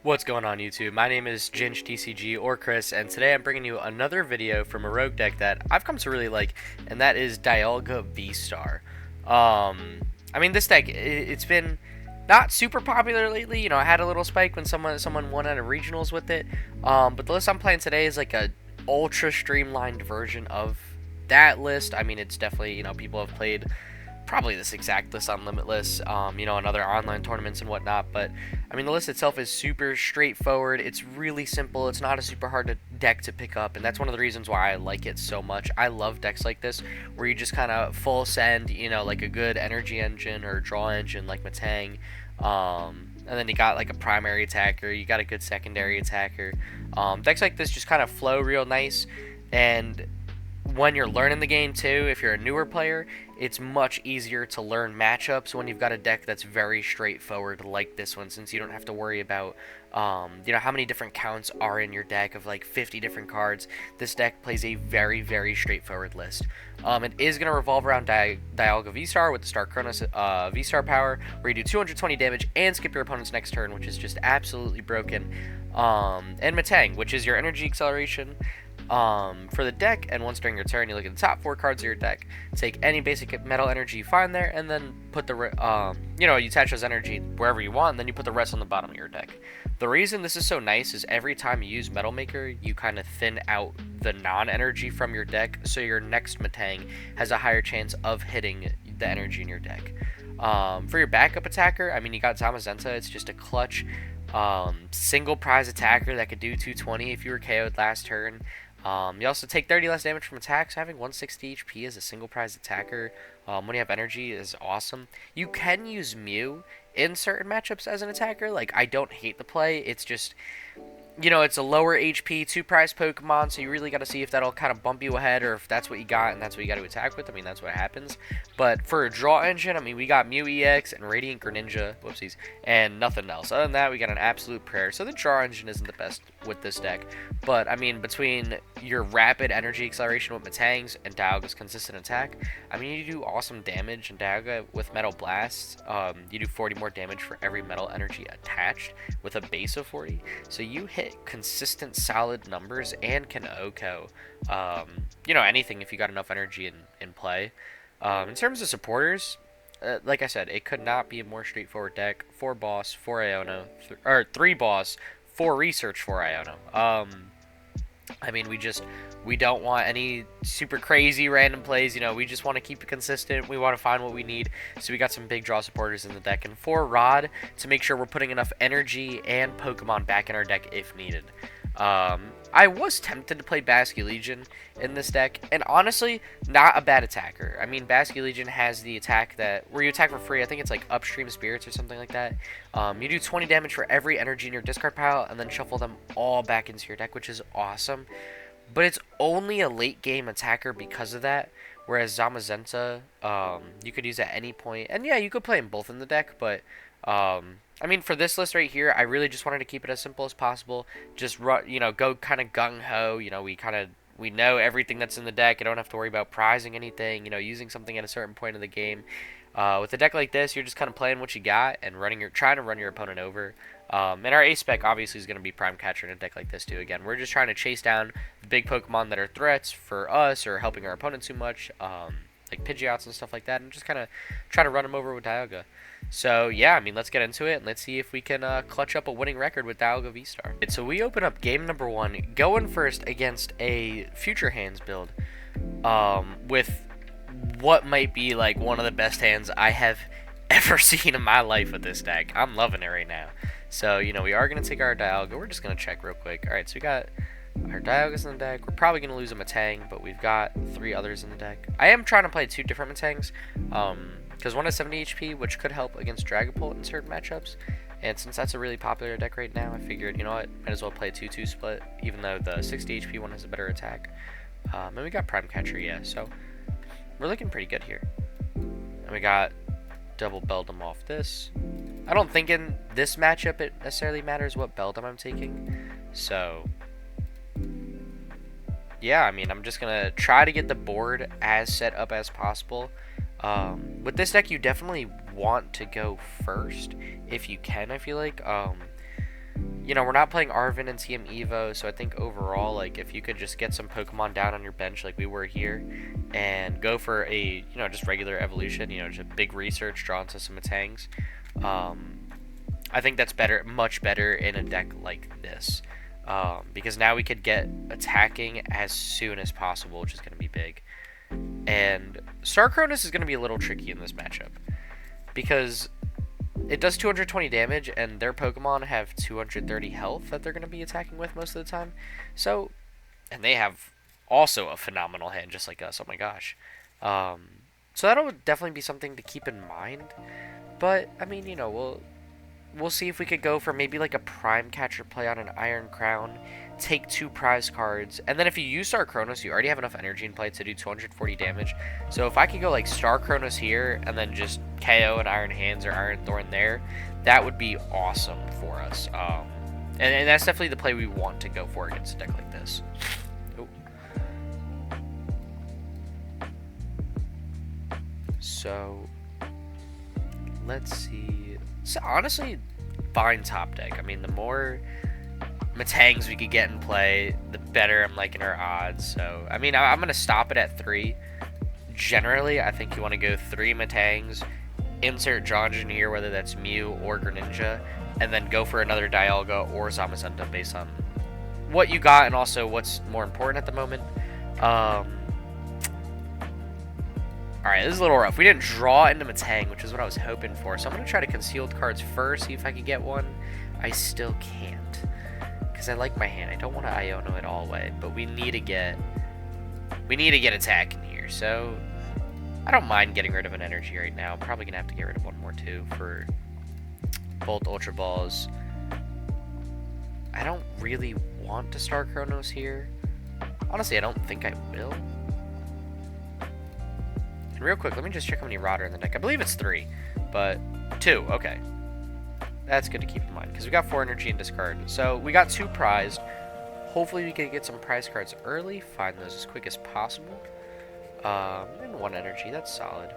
What's going on YouTube? My name is ginj-tcg or Chris, and today I'm bringing you another video from a rogue deck that I've come to really like, and that is Dialga VSTAR. I mean, this deck, it's been not super popular lately. You know, I had a little spike when someone won at a regionals with it, but the list I'm playing today is like a ultra streamlined version of that list. I mean, it's definitely, you know, people have played probably this exact list on Limitless, you know, and other online tournaments and whatnot. But I mean, the list itself is super straightforward. It's really simple. It's not a super hard deck to pick up, and that's one of the reasons why I like it so much. I love decks like this where you just kind of full send, you know, like a good energy engine or draw engine like Metang. And then you got like a primary attacker, you got a good secondary attacker. Decks like this just kind of flow real nice, and when you're learning the game too, if you're a newer player, it's much easier to learn matchups when you've got a deck that's very straightforward like this one, since you don't have to worry about you know, how many different counts are in your deck of like 50 different cards. This deck plays a very straightforward list. It is going to revolve around Dialga VSTAR with the Star Chronos VSTAR power, where you do 220 damage and skip your opponent's next turn, which is just absolutely broken. And Metang, which is your energy acceleration for the deck, and once during your turn you look at the top 4 cards of your deck, take any basic metal energy you find there, and then put the you know, you attach those energy wherever you want, and then you put the rest on the bottom of your deck. The reason this is so nice is every time you use Metal Maker, you kind of thin out the non-energy from your deck, so your next Metang has a higher chance of hitting the energy in your deck. For your backup attacker, I mean, you got Zamazenta. It's just a clutch single prize attacker that could do 220 if you were KO'd last turn. You also take 30 less damage from attacks. Having 160 HP as a single prize attacker when you have energy is awesome. You can use Mew in certain matchups as an attacker. Like, I don't hate the play. It's just, you know, it's a lower HP 2 prize Pokemon, so you really got to see if that'll kind of bump you ahead, or if that's what you got and that's what you got to attack with. I mean, that's what happens. But for a draw engine, I mean, we got Mew EX and Radiant Greninja, whoopsies, and nothing else. Other than that, we got an absolute prayer. So the draw engine isn't the best with this deck. But, I mean, between your rapid energy acceleration with Metangs and Dialga's consistent attack, I mean, you do awesome damage. And Dialga with Metal Blast, you do 40 more damage for every metal energy attached with a base of 40. So you hit consistent solid numbers and can OHKO you know, anything if you got enough energy in play. In terms of supporters, like I said, it could not be a more straightforward deck. 4 boss, 4 Iono, or 3 boss, 4 research, 4 Iono. I mean, we don't want any super crazy random plays. You know, we just want to keep it consistent. We want to find what we need. So we got some big draw supporters in the deck, and 4 Rod to make sure we're putting enough energy and Pokemon back in our deck if needed. I was tempted to play Basculegion in this deck, and honestly, not a bad attacker. I mean, Basculegion has the attack that where you attack for free. I think it's like Upstream Spirits or something like that. You do 20 damage for every energy in your discard pile, and then shuffle them all back into your deck, which is awesome. But it's only a late game attacker because of that. Whereas Zamazenta, you could use at any point, and yeah, you could play them both in the deck, but I mean, for this list right here, I really just wanted to keep it as simple as possible. Just run, you know, go kind of gung-ho. You know, we know everything that's in the deck. I don't have to worry about prizing anything, you know, using something at a certain point in the game. With a deck like this, you're just kind of playing what you got and trying to run your opponent over. And our ace spec obviously is going to be Prime Catcher in a deck like this too. Again, we're just trying to chase down the big Pokemon that are threats for us or helping our opponent too much, like Pidgeots and stuff like that, and just kind of try to run them over with Dialga. So yeah, I mean, let's get into it and let's see if we can clutch up a winning record with Dialga VSTAR. So we open up game number 1, going first against a Future Hands build, with what might be like one of the best hands I have ever seen in my life with this deck. I'm loving it right now. So, you know, we are going to take our Dialga. We're just going to check real quick. Alright, so we got our Dialgas in the deck. We're probably going to lose a Metang, but we've got 3 others in the deck. I am trying to play 2 different Metangs, because one has 70 HP, which could help against Dragapult in certain matchups. And since that's a really popular deck right now, I figured, you know what, might as well play a 2-2 split, even though the 60 HP one has a better attack. And we got Prime Catcher, yeah, so we're looking pretty good here. And we got double Beldum off this. I don't think in this matchup it necessarily matters what Beldum I'm taking. So yeah, I mean, I'm just going to try to get the board as set up as possible. With this deck, you definitely want to go first if you can, I feel like. you know, we're not playing Arven and TM Evo, so I think overall, like, if you could just get some Pokemon down on your bench like we were here, and go for a, you know, just regular evolution, you know, just a big research, draw into some Metangs, I think that's better, much better in a deck like this, because now we could get attacking as soon as possible, which is going to be big. And Star Chronos is going to be a little tricky in this matchup, because it does 220 damage, and their Pokemon have 230 health that they're going to be attacking with most of the time. So, and they have also a phenomenal hand, just like us. Oh my gosh. So that'll definitely be something to keep in mind. But I mean, you know, we'll see if we could go for maybe like a Prime Catcher play on an Iron Crown, take 2 prize cards, and then if you use Star Chronos, you already have enough energy in play to do 240 damage. So if I could go like Star Chronos here, and then just KO an Iron Hands or Iron Thorn there, that would be awesome for us. And that's definitely the play we want to go for against a deck like this. Ooh. So, let's see. So honestly, fine top deck. I mean, the more Metangs we could get in play, the better I'm liking our odds. So, I mean, I'm going to stop it at 3. Generally, I think you want to go 3 Metangs, insert Jonjin here, whether that's Mew or Greninja, and then go for another Dialga or Zamazenta based on what you got and also what's more important at the moment. Alright, this is a little rough. We didn't draw into Metang, which is what I was hoping for. So I'm going to try to concealed cards first, see if I can get one. I still can't, because I like my hand. I don't want to Iono it all away, but we need to get attack in here. So I don't mind getting rid of an energy right now. I'm probably going to have to get rid of one more too for both Ultra Balls. I don't really want to Star Chronos here. Honestly, I don't think I will. And real quick, let me just check how many Rod are in the deck. I believe it's 3, but 2. Okay. That's good to keep in mind, because we got 4 energy and discard. So we got 2 prized. Hopefully we can get some prize cards early, find those as quick as possible. And 1 energy, that's solid.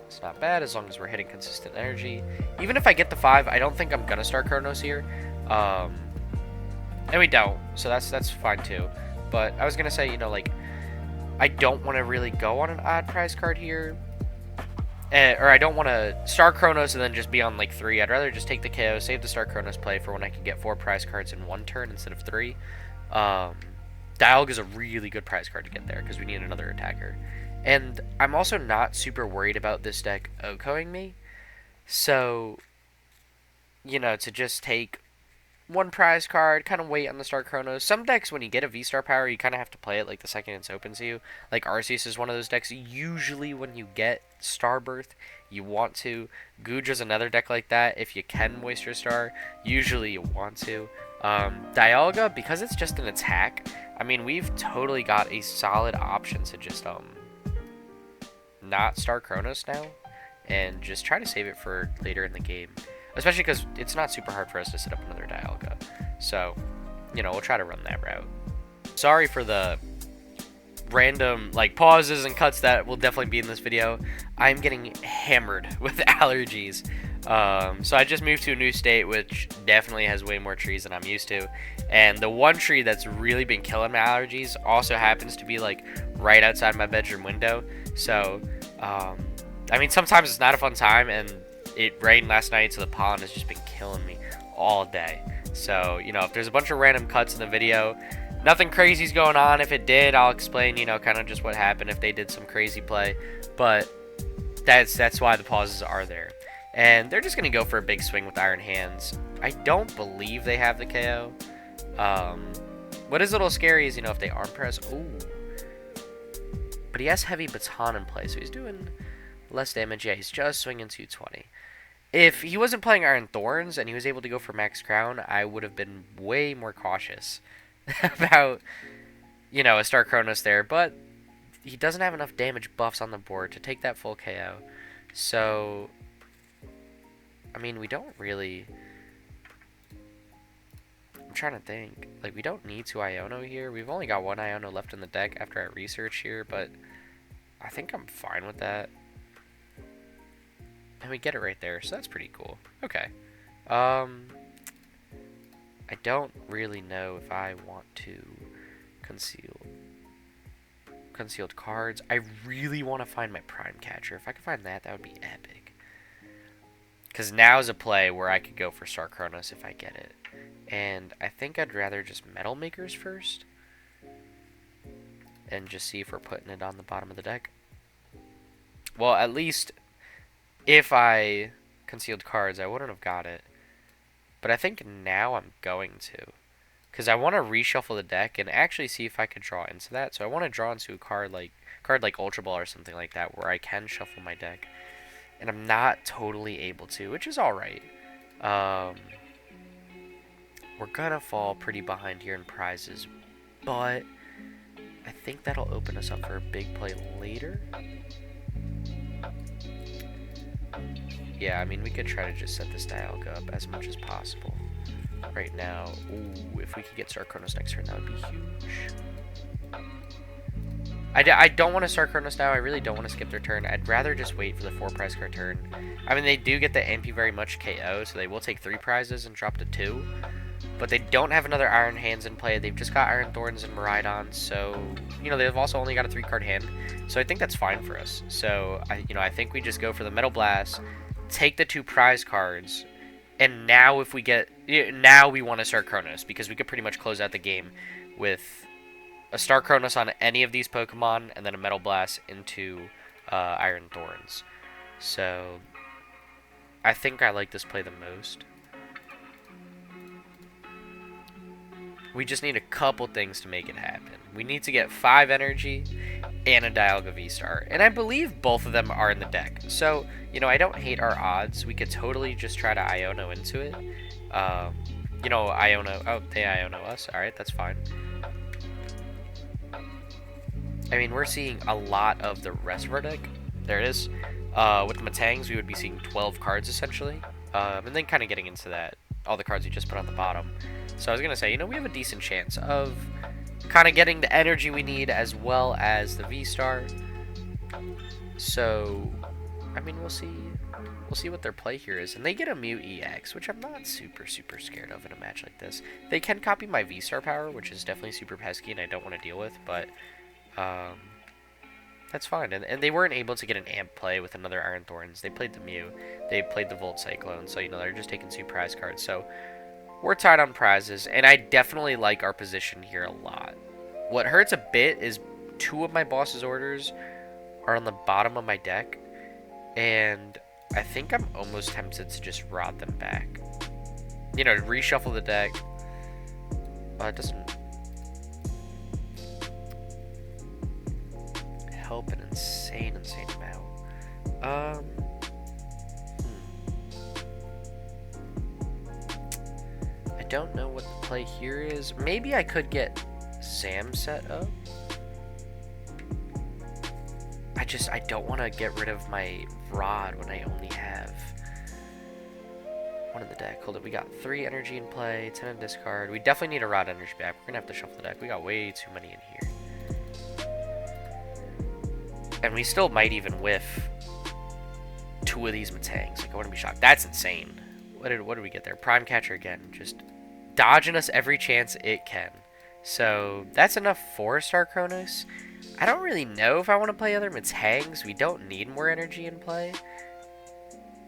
It's not bad as long as we're hitting consistent energy. Even if I get the 5, I don't think I'm gonna start Chronos here. And we don't, so that's fine too. But I was gonna say, you know, like, I don't want to really go on an odd prize card here. Or I don't want to Star Chronos and then just be on like 3. I'd rather just take the KO, save the Star Chronos play for when I can get 4 prize cards in 1 turn instead of 3. Dialga is a really good prize card to get there because we need another attacker. And I'm also not super worried about this deck OHKOing me. So, you know, to just take 1 prize card, kind of wait on the Star Chronos. Some decks, when you get a V-Star power, you kind of have to play it like the second it's open to you. Like Arceus is one of those decks. Usually when you get Star Birth, you want to. Guja's another deck like that. If you can waste your Star, usually you want to. Dialga, because it's just an attack, I mean, we've totally got a solid option to just not Star Chronos now and just try to save it for later in the game. Especially because it's not super hard for us to set up another Dialga. So, you know, we'll try to run that route. Sorry for the random, like, pauses and cuts that will definitely be in this video. I'm getting hammered with allergies. So I just moved to a new state, which definitely has way more trees than I'm used to. And the one tree that's really been killing my allergies also happens to be, like, right outside my bedroom window. So, I mean, sometimes it's not a fun time, and it rained last night, so the pollen has just been killing me all day. So, you know, if there's a bunch of random cuts in the video, nothing crazy's going on. If it did, I'll explain, you know, kind of just what happened if they did some crazy play. But that's why the pauses are there. And they're just going to go for a big swing with Iron Hands. I don't believe they have the KO. What is a little scary is, you know, if they arm press. Ooh. But he has heavy baton in play, so he's doing less damage. Yeah, he's just swinging 220. If he wasn't playing Iron Thorns and he was able to go for Max Crown, I would have been way more cautious about, you know, a Star Chronos there. But he doesn't have enough damage buffs on the board to take that full KO. So, I mean, we don't really... I'm trying to think. Like, we don't need to Iono here. We've only got 1 Iono left in the deck after I research here, but I think I'm fine with that. And we get it right there, so that's pretty cool. Okay. I don't really know if I want to concealed cards. I really want to find my Prime Catcher. If I could find that, that would be epic. Because now's a play where I could go for Star Chronos if I get it. And I think I'd rather just Metal Makers first. And just see if we're putting it on the bottom of the deck. Well, at least if I concealed cards, I wouldn't have got it. But I think now I'm going to. Because I want to reshuffle the deck and actually see if I could draw into that. So I want to draw into a card like Ultra Ball or something like that where I can shuffle my deck. And I'm not totally able to, which is alright. We're going to fall pretty behind here in prizes. But I think that'll open us up for a big play later. Yeah, I mean, we could try to just set this Dialga up as much as possible. Right now, ooh, if we could get Star Chronos next turn, that would be huge. I don't want to Star Chronos now. I really don't want to skip their turn. I'd rather just wait for the 4 prize card turn. I mean, they do get the MP very much KO, so they will take 3 prizes and drop to 2. But they don't have another Iron Hands in play. They've just got Iron Thorns and Miraidon, so, you know, they've also only got a 3-card hand. So I think that's fine for us. So, I think we just go for the Metal Blast, take the 2 prize cards, and now if we get... Now we want to Star Chronos, because we could pretty much close out the game with a Star Chronos on any of these Pokemon, and then a Metal Blast into Iron Thorns. So, I think I like this play the most. We just need a couple things to make it happen. We need to get 5 energy and a Dialga VSTAR. And I believe both of them are in the deck. So, you know, I don't hate our odds. We could totally just try to Iono into it. You know, Iono... Oh, they Iono us. Alright, that's fine. I mean, we're seeing a lot of the rest of our deck. There it is. With the Metangs, we would be seeing 12 cards, essentially. And then kind of getting into that, all the cards you just put on the bottom. So I was going to say, you know, we have a decent chance of kind of getting the energy we need as well as the V-Star. So, I mean, we'll see what their play here is. And they get a Mew EX, which I'm not super scared of in a match like this. They can copy my V-Star power, which is definitely super pesky and I don't want to deal with, but that's fine. And they weren't able to get an amp play with another Iron Thorns. They played the Mew. They played the Volt Cyclone, so, you know, they're just taking 2 prize cards. So, we're tied on prizes, and I definitely like our position here a lot. What hurts a bit is 2 of my boss's orders are on the bottom of my deck, and I think I'm almost tempted to just rot them back. You know, reshuffle the deck. It doesn't help an insane amount. I don't know what the play here is. Maybe I could get Zam set up. I don't want to get rid of my Rod when I only have 1 in the deck. Hold it, we got 3 energy in play, 10 in discard. We definitely need a Rod energy back. We're going to have to shuffle the deck. We got way too many in here. And we still might even whiff 2 of these Metangs. Like, I wouldn't be shocked. That's insane. What did we get there? Prime Catcher again. Just dodging us every chance it can. So, that's enough for Star Chronos. I don't really know if I want to play other Metangs. We don't need more energy in play.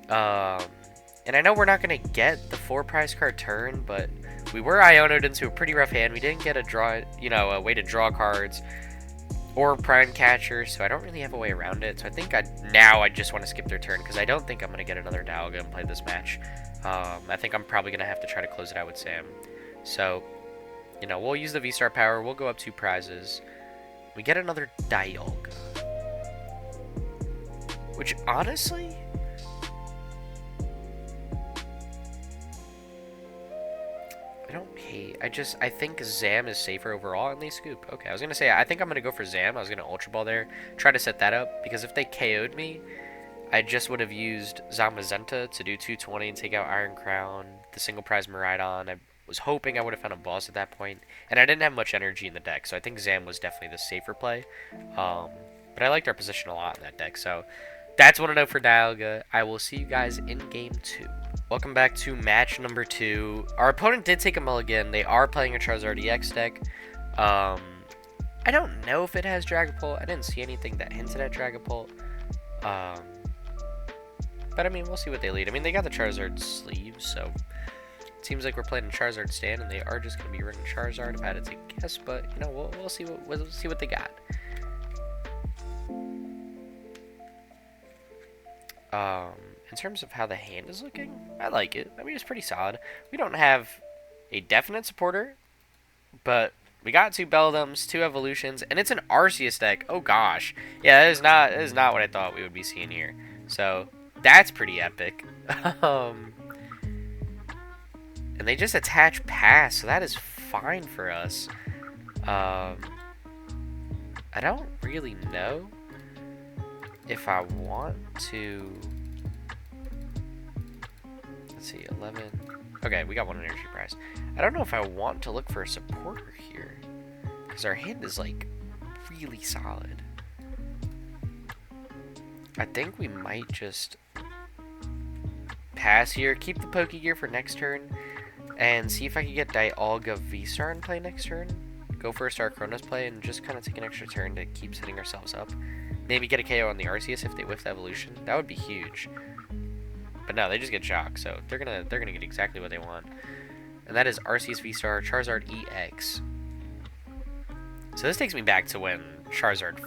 And I know we're not going to get the 4 prize card turn, but we were Iono'd into a pretty rough hand. We didn't get a draw, you know, a way to draw cards or Prime Catcher, so I don't really have a way around it. So I think now I just want to skip their turn, because I don't think I'm going to get another Dialga and play this match. I think I'm probably going to have to try to close it out with Sam. So, you know, we'll use the V-Star power. We'll go up 2 prizes. We get another Dialga. Which, honestly, I don't hate. I think Zam is safer overall, and they scoop. Okay, I was going to say, I think I'm going to go for Zam. I was going to Ultra Ball there, try to set that up, because if they KO'd me, I just would have used Zamazenta to do 220 and take out Iron Crown, the single prize Miraidon. I was hoping I would have found a boss at that point, and I didn't have much energy in the deck, so I think Zam was definitely the safer play. But I liked our position a lot in that deck, so that's 1-0 for Dialga. I will see you guys in game 2. Welcome back to match number 2. Our opponent did take a mulligan. They are playing a Charizard EX deck. I don't know if it has Dragapult. I didn't see anything that hinted at Dragapult. But I mean, we'll see what they lead. I mean, they got the Charizard sleeves, so it seems like we're playing a Charizard stand, and they are just going to be running Charizard if I had to guess. But you know, we'll see what they got. In terms of how the hand is looking, I like it. I mean, it's pretty solid. We don't have a definite supporter, but we got 2 Beldums, 2 evolutions, and it's an Arceus deck. Oh gosh, yeah, that is not what I thought we would be seeing here. So that's pretty epic. And they just attach pass, so that is fine for us. I don't really know if I want to. Let's see, 11. Okay, we got 1 energy prize. I don't know if I want to look for a supporter here, because our hand is like really solid. I think we might just pass here, keep the Pokégear for next turn, and see if I can get Dialga VSTAR and play next turn. Go for a Star Chronos play and just kind of take an extra turn to keep setting ourselves up. Maybe get a KO on the Arceus if they whiff the evolution. That would be huge. But no, they just get shocked, so they're gonna get exactly what they want. And that is Arceus VSTAR, Charizard EX. So this takes me back to when Charizard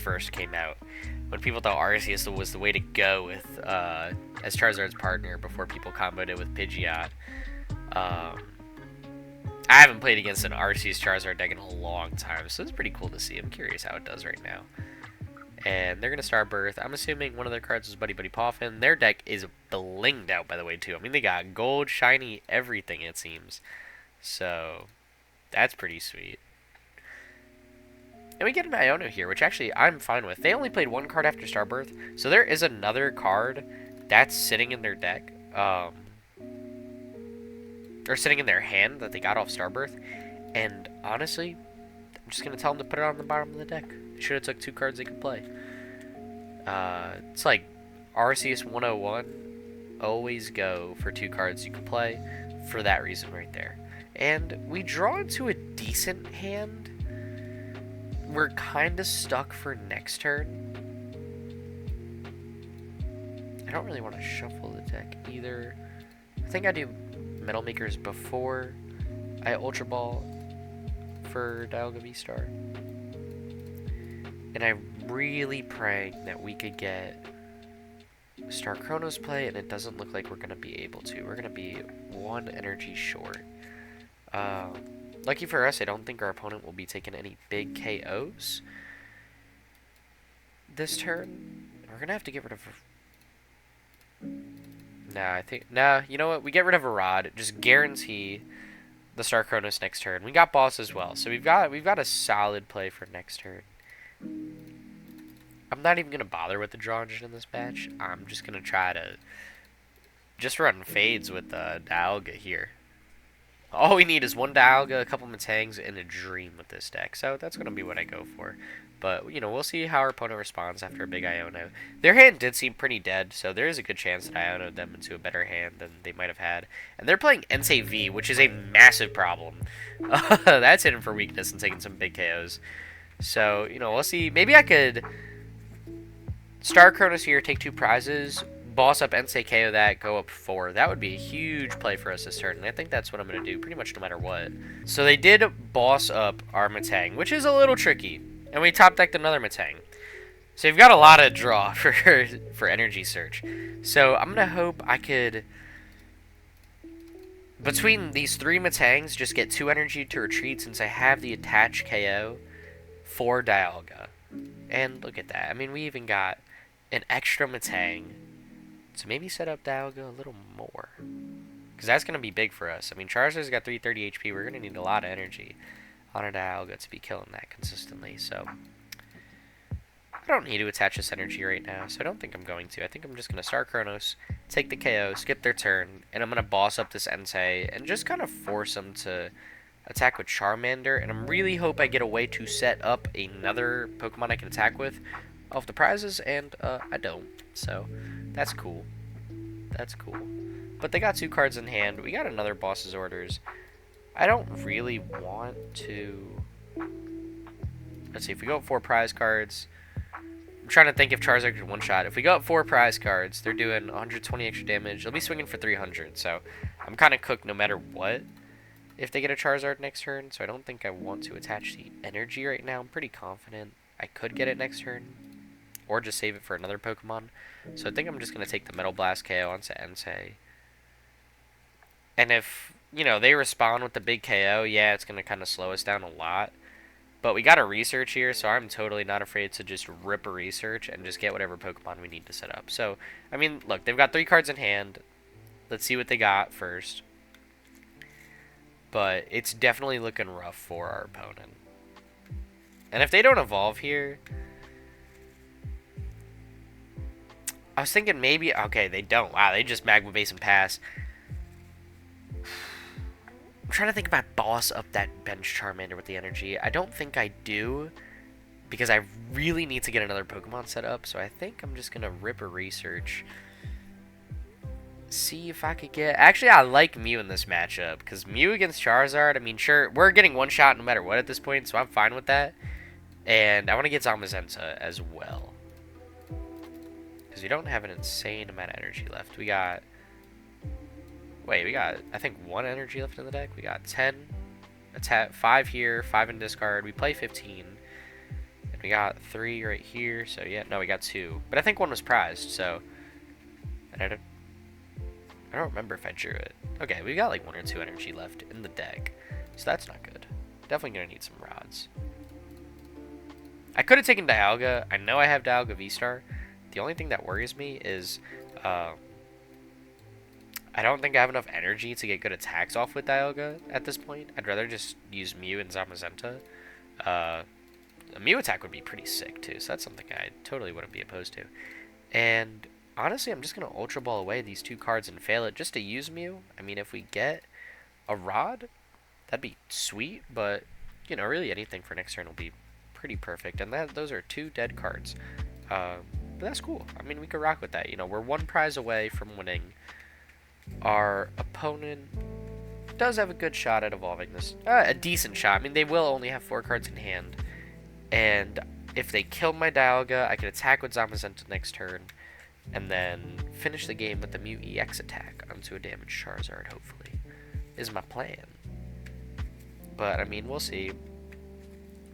first came out. When people thought Arceus was the way to go with as Charizard's partner before people comboed it with Pidgeot. I haven't played against an Arceus Charizard deck in a long time, so it's pretty cool to see. I'm curious how it does right now. And they're going to start Birth. I'm assuming one of their cards is Buddy Poffin. Their deck is blinged out, by the way, too. I mean, they got gold, shiny, everything, it seems. So, that's pretty sweet. And we get an Iono here, which actually I'm fine with. They only played 1 card after Starbirth, so there is another card that's sitting in their deck. Or sitting in their hand that they got off Starbirth. And honestly, I'm just going to tell them to put it on the bottom of the deck. They should have took 2 cards they could play. It's like Arceus 101. Always go for 2 cards you can play for that reason right there. And we draw into a decent hand. We're kind of stuck for next turn. I don't really want to shuffle the deck either. I think I do Metal Makers before I Ultra Ball for Dialga VSTAR. And I'm really praying that we could get Star Chronos play, and it doesn't look like we're going to be able to. We're going to be 1 energy short. Lucky for us, I don't think our opponent will be taking any big KOs this turn. We're going to have to get rid of... Nah, you know what? We get rid of a Rod. Just guarantee the Star Chronos next turn. We got Boss as well, so we've got a solid play for next turn. I'm not even going to bother with the draw engine in this match. I'm just going to try to just run fades with Dialga here. All we need is 1 Dialga, a couple Metangs, and a Dream with this deck. So that's going to be what I go for. But, you know, we'll see how our opponent responds after a big Iono. Their hand did seem pretty dead, so there is a good chance that I Iono'd them into a better hand than they might have had. And they're playing Entei V, which is a massive problem. That's hidden for weakness and taking some big KOs. So, you know, we'll see. Maybe I could Star Chronos here, take 2 prizes, boss up Entei, KO that, go up 4. That would be a huge play for us this turn, and I think that's what I'm going to do pretty much no matter what. So they did boss up our Metang, which is a little tricky. And we top decked another Metang. So you've got a lot of draw for energy search. So I'm going to hope I could, between these 3 Metangs, just get 2 energy to retreat since I have the attached KO for Dialga. And look at that. I mean, we even got an extra Metang. So maybe set up Dialga a little more, because that's going to be big for us. I mean, Charizard's got 330 HP. We're going to need a lot of energy on a Dialga to be killing that consistently. So I don't need to attach this energy right now, so I don't think I'm going to. I think I'm just going to Star Chronos, take the KO, skip their turn, and I'm going to boss up this Entei and just kind of force them to attack with Charmander. And I really hope I get a way to set up another Pokemon I can attack with off the prizes, and I don't. So that's cool. That's cool. But they got 2 cards in hand. We got another boss's orders. I don't really want to... Let's see, if we go up 4 prize cards... I'm trying to think if Charizard could one-shot. If we go up 4 prize cards, they're doing 120 extra damage. They'll be swinging for 300, so I'm kind of cooked no matter what if they get a Charizard next turn, so I don't think I want to attach the energy right now. I'm pretty confident I could get it next turn, or just save it for another Pokemon. So I think I'm just going to take the Metal Blast KO onto Entei. And if, you know, they respond with the big KO, yeah, it's going to kind of slow us down a lot. But we got a research here, so I'm totally not afraid to just rip a research and just get whatever Pokemon we need to set up. So, I mean, look, they've got 3 cards in hand. Let's see what they got first. But it's definitely looking rough for our opponent. And if they don't evolve here... I was thinking maybe... Okay, they don't. Wow, they just Magma Base and pass. I'm trying to think about boss up that bench Charmander with the energy. I don't think I do, because I really need to get another Pokemon set up, so I think I'm just going to rip a research. See if I could get... Actually, I like Mew in this matchup, because Mew against Charizard, I mean, sure, we're getting one shot no matter what at this point, so I'm fine with that. And I want to get Zamazenta as well, because we don't have an insane amount of energy left. We got... Wait, we got, I think, 1 energy left in the deck. We got 10, 5 here, 5 in discard. We play 15. And we got 3 right here. So, yeah, no, we got 2. But I think 1 was prized, so... And I don't remember if I drew it. Okay, we got like 1 or 2 energy left in the deck. So that's not good. Definitely going to need some rods. I could have taken Dialga. I know I have Dialga VSTAR. The only thing that worries me is... I don't think I have enough energy to get good attacks off with Dialga at this point. I'd rather just use Mew and Zamazenta. A Mew attack would be pretty sick, too, so that's something I totally wouldn't be opposed to. And honestly, I'm just going to Ultra Ball away these 2 cards and fail it just to use Mew. I mean, if we get a Rod, that'd be sweet, but, you know, really anything for next turn will be pretty perfect. And those are 2 dead cards. But that's cool. I mean, we could rock with that. You know, we're 1 prize away from winning. Our opponent does have a good shot at evolving this. A decent shot. I mean, they will only have 4 cards in hand. And if they kill my Dialga, I can attack with Zamazenta next turn. And then finish the game with the Mew EX attack onto a damaged Charizard, hopefully. Is my plan. But, I mean, we'll see.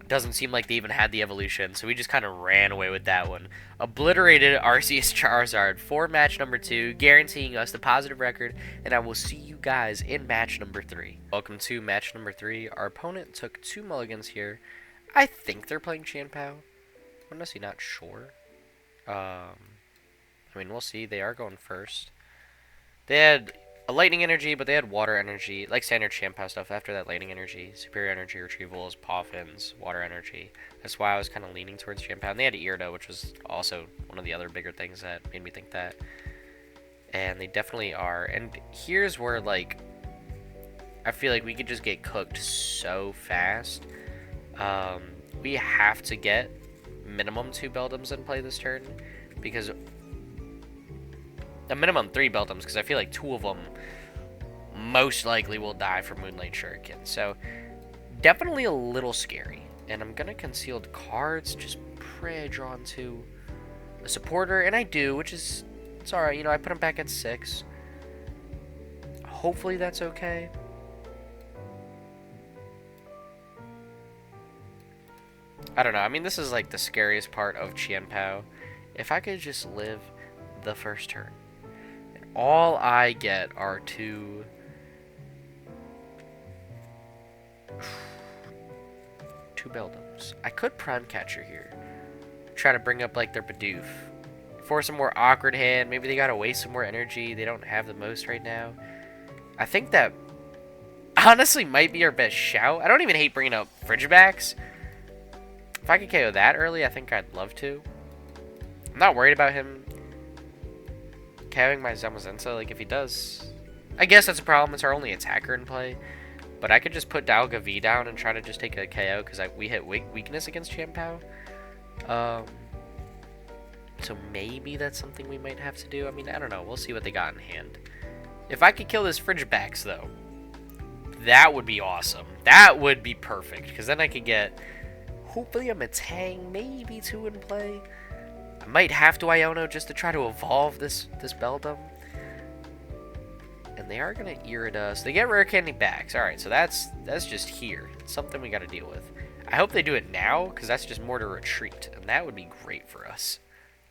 Doesn't seem like they even had the evolution, so we just kind of ran away with that one. Obliterated Arceus Charizard for match number 2, guaranteeing us the positive record, and I will see you guys in match number 3. Welcome to match number 3. Our opponent took 2 mulligans here. I think they're playing Chien-Pao. I'm honestly not sure. I mean, we'll see. They are going first. They had a lightning energy, but they had water energy, like standard Chien-Pao stuff. After that lightning energy, superior energy retrievals, Poffins, water energy. That's why I was kind of leaning towards Chien-Pao. And they had Irida, which was also one of the other bigger things that made me think that. And they definitely are. And here's where, like, I feel like we could just get cooked so fast. We have to get minimum 2 Beldums in play this turn, because a minimum 3 Beldums, because I feel like 2 of them most likely will die from Moonlight Shuriken. So definitely a little scary. And I'm gonna concealed cards, just pray I draw into a supporter, and I do, which is, it's alright. You know, I put them back at 6. Hopefully that's okay. I don't know. I mean, this is like the scariest part of Chien-Pao. If I could just live the first turn, and all I get are 2 Beldums. I could Prime Catcher here. Try to bring up like their Bidoof. Force a more awkward hand. Maybe they gotta waste some more energy. They don't have the most right now. I think that honestly might be our best shout. I don't even hate bringing up Frigibax. If I could KO that early, I think I'd love to. I'm not worried about him KOing my Zamazenta. Like, if he does, I guess that's a problem. It's our only attacker in play. But I could just put Dialga V down and try to just take a KO, because we hit weakness against Chien-Pao. So maybe that's something we might have to do. I mean, I don't know. We'll see what they got in hand. If I could kill this Frigibax, though, that would be awesome. That would be perfect, because then I could get, hopefully, a Metang, maybe 2 in play. I might have to Iono just to try to evolve this Beldum. And they are going to Iridas. They get Rare Candy backs. Alright, so that's just here. It's something we got to deal with. I hope they do it now, because that's just more to retreat. And that would be great for us.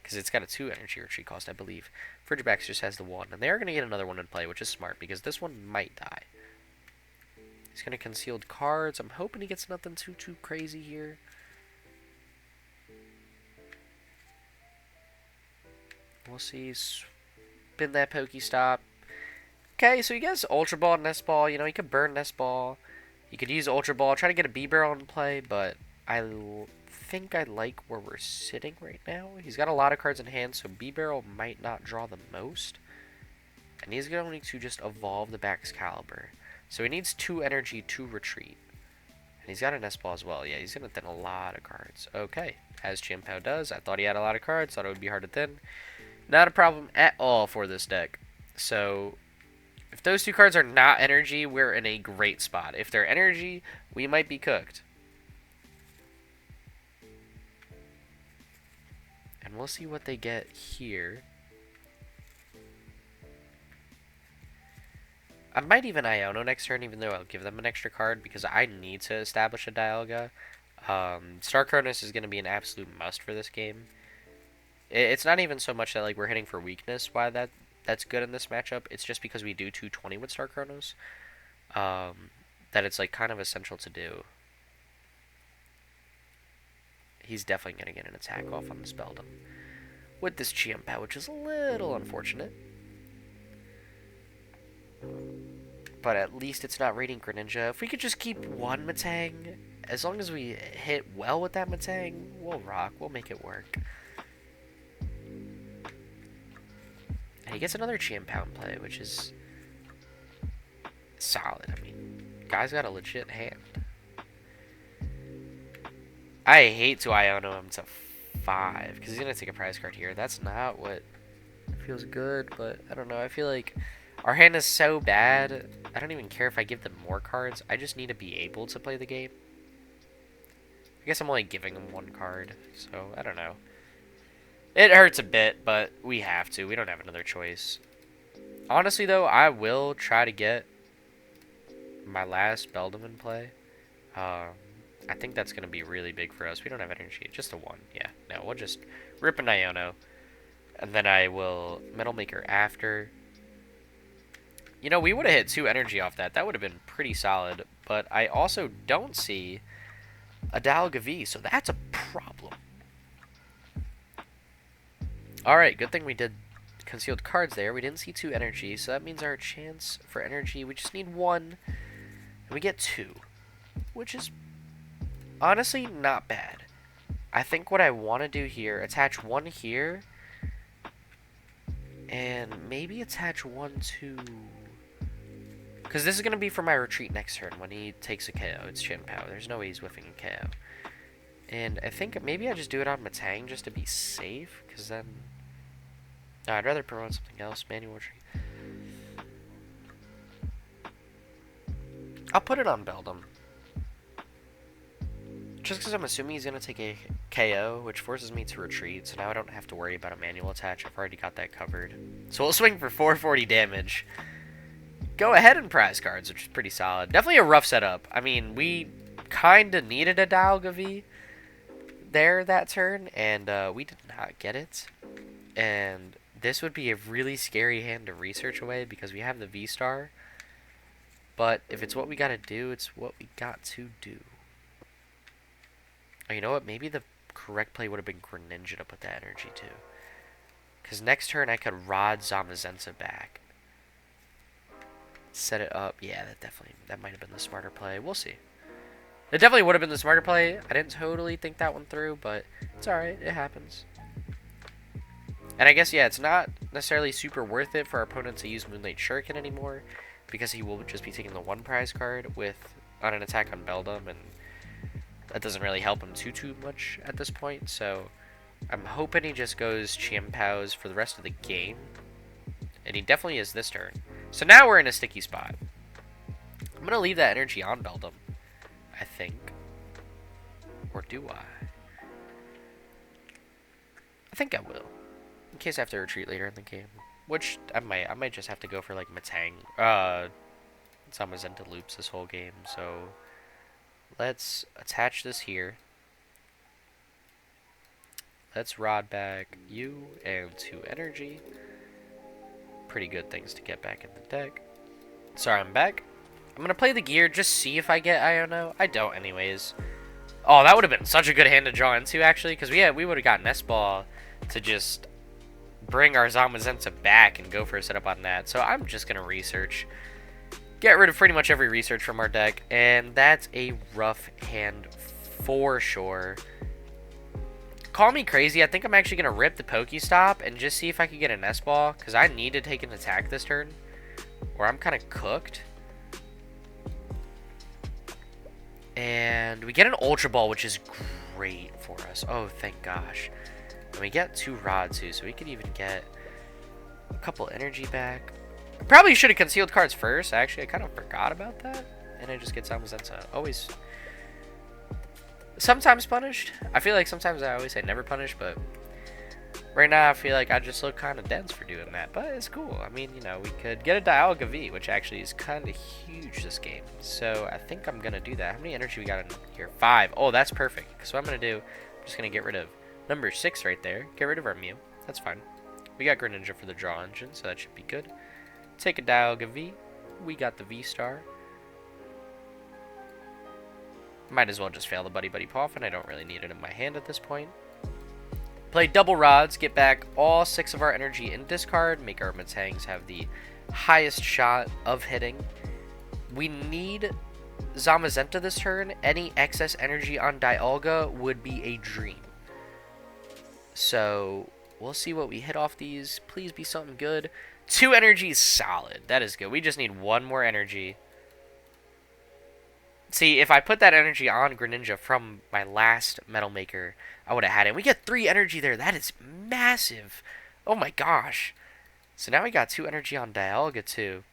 Because it's got a 2 energy retreat cost, I believe. Frigibax just has the 1. And they are going to get another one in play, which is smart, because this one might die. He's going to concealed cards. I'm hoping he gets nothing too crazy here. We'll see. Spin that Pokestop. Okay, so he gets Ultra Ball, Nest Ball. You know, he could burn Nest Ball. He could use Ultra Ball, try to get a B-Barrel in play, but I think I like where we're sitting right now. He's got a lot of cards in hand, so B-Barrel might not draw the most. And he's going to need to just evolve the Baxcalibur. So he needs 2 energy to retreat. And he's got a Nest Ball as well. Yeah, he's going to thin a lot of cards. Okay, as Chien-Pao does. I thought he had a lot of cards, thought it would be hard to thin. Not a problem at all for this deck. So if those 2 cards are not energy, we're in a great spot. If they're energy, we might be cooked. And we'll see what they get here. I might even Iono next turn, even though I'll give them an extra card, because I need to establish a Dialga. Star Chronos is going to be an absolute must for this game. It's not even so much that like we're hitting for weakness why that's good in this matchup. It's just because we do 220 with Star Chronos, that it's like kind of essential to do. He's definitely going to get an attack off on this Beldum with this Chien-Pao, which is a little unfortunate. But at least it's not Radiant Greninja. If we could just keep 1 Metang, as long as we hit well with that Metang, we'll rock. We'll make it work. And he gets another Chien-Pao in play, which is solid. I mean, guy's got a legit hand. I hate to Iono him to 5, because he's going to take a prize card here. That's not what feels good, but I don't know. I feel like our hand is so bad, I don't even care if I give them more cards. I just need to be able to play the game. I guess I'm only giving them 1 card, so I don't know. It hurts a bit, but we have to. We don't have another choice. Honestly, though, I will try to get my last Beldum in play. I think that's going to be really big for us. We don't have energy. Just a 1. Yeah, no, we'll just rip an Iono. And then I will Metal Maker after. You know, we would have hit 2 energy off that. That would have been pretty solid. But I also don't see a Dialga V, so that's a problem. Alright, good thing we did concealed cards there. We didn't see 2 energy, so that means our chance for energy, we just need 1. And we get 2, which is honestly not bad. I think what I want to do here, attach 1 here, and maybe attach 1 to... Because this is going to be for my retreat next turn when he takes a KO. It's Chien-Pao. There's no way he's whiffing a KO. And I think maybe I just do it on Metang just to be safe. Because then... No, I'd rather promote something else. Manual retreat. I'll put it on Beldum. Just because I'm assuming he's going to take a KO, which forces me to retreat. So now I don't have to worry about a manual attach. I've already got that covered. So we'll swing for 440 damage. Go ahead and prize cards, which is pretty solid. Definitely a rough setup. I mean, we kind of needed a Dialga V there that turn, and we did not get it. And this would be a really scary hand to research away because we have the V-Star. But if it's what we got to do, it's what we got to do. Oh, you know what? Maybe the correct play would have been Greninja to put that energy to. Because next turn I could Rod Zamazenta back. Set it up. Yeah, that might have been the smarter play. We'll see. It definitely would have been the smarter play. I didn't totally think that one through, but it's alright. It happens. And I guess, yeah, it's not necessarily super worth it for our opponent to use Moonlight Shuriken anymore, because he will just be taking the 1 prize card on an attack on Beldum, and that doesn't really help him too much at this point. So I'm hoping he just goes Chien-Pao's for the rest of the game. And he definitely is this turn. So now we're in a sticky spot. I'm going to leave that energy on Beldum, I think. Or do I? I think I will. In case I have to retreat later in the game. Which, I might just have to go for, like, Metang. Zamazenta loops this whole game. So, let's attach this here. Let's rod back you and 2 energy. Pretty good things to get back in the deck. Sorry, I'm back. I'm going to play the gear, just see if I get Iono. I don't anyways. Oh, that would have been such a good hand to draw into, actually, because we would have got Nest Ball to just bring our Zamazenta back and go for a setup on that. So I'm just going to research. Get rid of pretty much every research from our deck, and that's a rough hand for sure. Call me crazy, I think I'm actually going to rip the Pokestop and just see if I can get a Nest Ball, because I need to take an attack this turn, or I'm kind of cooked. And we get an Ultra Ball, which is great for us. Oh, thank gosh. And we get 2 rods too, so we could even get a couple energy back. I probably should have concealed cards first. Actually, I kind of forgot about that. And I just get Zamazenta. Always... Sometimes punished. I feel like sometimes I always say never punished, but right now I feel like I just look kind of dense for doing that. But it's cool. I mean, you know, we could get a Dialga V, which actually is kind of huge this game. So I think I'm going to do that. How many energy we got in here? 5. Oh, that's perfect. So what I'm going to do, I'm just going to get rid of number 6 right there. Get rid of our Mew. That's fine. We got Greninja for the draw engine, so that should be good. Take a Dialga V. We got the V-Star. Might as well just fail the Buddy Buddy Poff, and I don't really need it in my hand at this point. Play double rods, get back all 6 of our energy in discard, make our Metangs have the highest shot of hitting. We need Zamazenta this turn. Any excess energy on Dialga would be a dream. So, we'll see what we hit off these. Please be something good. 2 energy is solid. That is good. We just need 1 more energy. See, if I put that energy on Greninja from my last Metal Maker, I would have had it. We get 3 energy there. That is massive. Oh my gosh. So now we got 2 energy on Dialga too.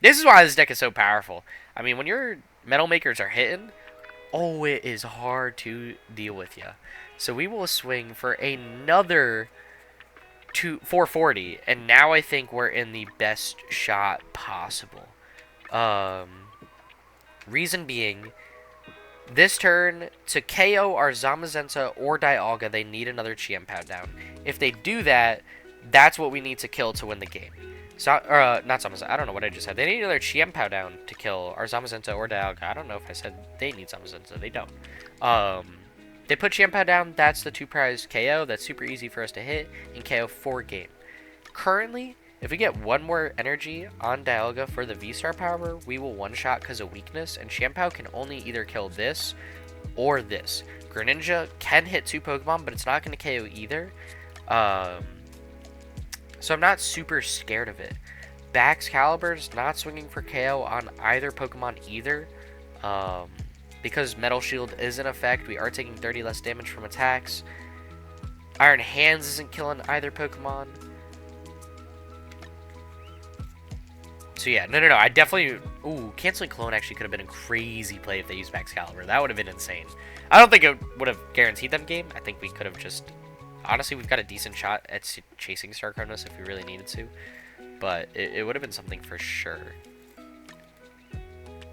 This is why this deck is so powerful. I mean, when your Metal Makers are hitting, oh, it is hard to deal with you. So we will swing for another 440, and now I think we're in the best shot possible. Reason being, this turn, to KO our Zamazenta or Dialga, they need another Chien-Pao down. If they do that, that's what we need to kill to win the game. So, not Zamazenta, I don't know what I just said. They need another Chien-Pao down to kill our Zamazenta or Dialga. I don't know if I said they need Zamazenta. They don't. They put Chien-Pao down, that's the 2-prize KO. That's super easy for us to hit and KO 4 game. Currently, if we get 1 more energy on Dialga for the V-Star power, we will one-shot because of weakness, and Chien-Pao can only either kill this or this. Greninja can hit 2 Pokemon, but it's not going to KO either. So I'm not super scared of it. Baxcalibur's not swinging for KO on either Pokemon either. Because Metal Shield is in effect, we are taking 30 less damage from attacks. Iron Hands isn't killing either Pokemon. So yeah, no, I definitely... Ooh, canceling Clone actually could have been a crazy play if they used Baxcalibur. That would have been insane. I don't think it would have guaranteed them game. I think we could have just... Honestly, we've got a decent shot at chasing Star Chronos if we really needed to. But it would have been something for sure.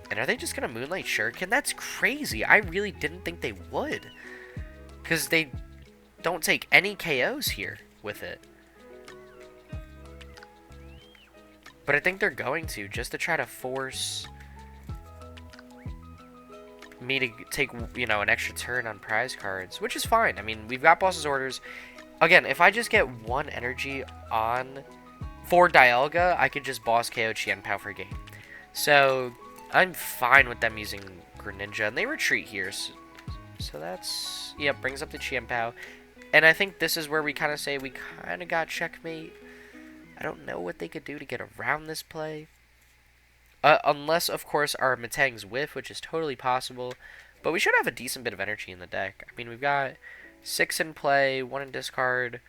And are they just going to Moonlight Shuriken? That's crazy. I really didn't think they would. Because they don't take any KOs here with it. But I think they're going to, just to try to force me to take, you know, an extra turn on prize cards, which is fine. I mean, we've got boss's orders. Again, if I just get 1 energy on for Dialga, I could just boss KO Chien-Pao for game. So I'm fine with them using Greninja, and they retreat here. So that's, yeah, brings up the Chien-Pao. And I think this is where we kind of say we kind of got checkmate. I don't know what they could do to get around this play. Unless, of course, our Metangs whiff, which is totally possible. But we should have a decent bit of energy in the deck. I mean, we've got 6 in play, 1 in discard.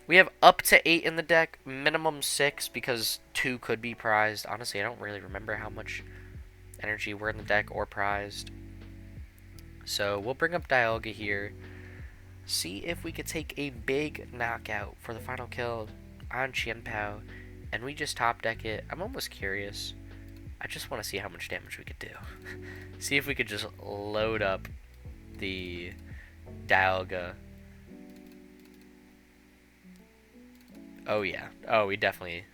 We have up to 8 in the deck, minimum 6 because 2 could be prized. Honestly, I don't really remember how much energy were in the deck or prized. So we'll bring up Dialga here. See if we could take a big knockout for the final kill on Chien-Pao. And we just top deck it. I'm almost curious. I just want to see how much damage we could do. See if we could just load up the Dialga. Oh yeah. Oh, we definitely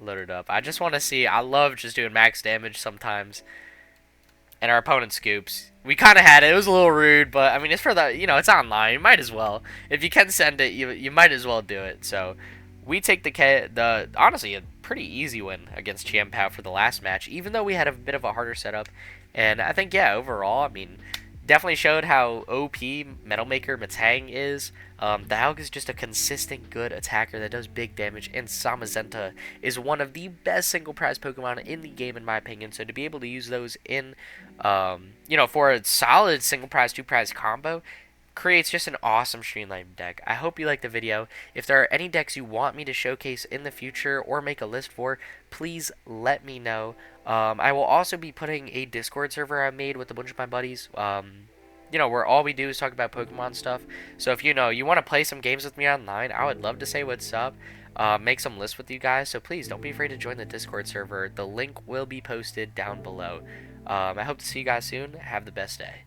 loaded up. I just want to see. I love just doing max damage sometimes. And our opponent scoops. We kind of had it. It was a little rude, but I mean, it's for the, you know, it's online. You might as well. If you can send it, you might as well do it. So we take the honestly a pretty easy win against Chien-Pao for the last match, even though we had a bit of a harder setup. And I think, yeah, overall, I mean, definitely showed how OP Metal Maker Metang is. Dialga is just a consistent good attacker that does big damage, and Zamazenta is one of the best single prize Pokemon in the game, in my opinion. So to be able to use those in, you know, for a solid single prize, 2 prize combo, creates just an awesome streamlined deck. I hope you liked the video. If there are any decks you want me to showcase in the future or make a list for, please let me know. I will also be putting a Discord server I made with a bunch of my buddies. You know, where all we do is talk about Pokemon stuff. So if you want to play some games with me online, I would love to say what's up. Make some lists with you guys. So please don't be afraid to join the Discord server. The link will be posted down below. I hope to see you guys soon. Have the best day.